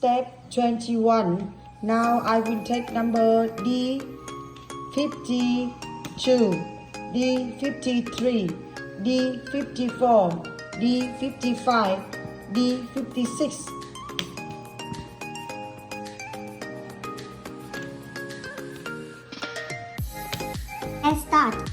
step 21. Now I will take number D 52, D 53, D 54, D 55, D 56. Let's start.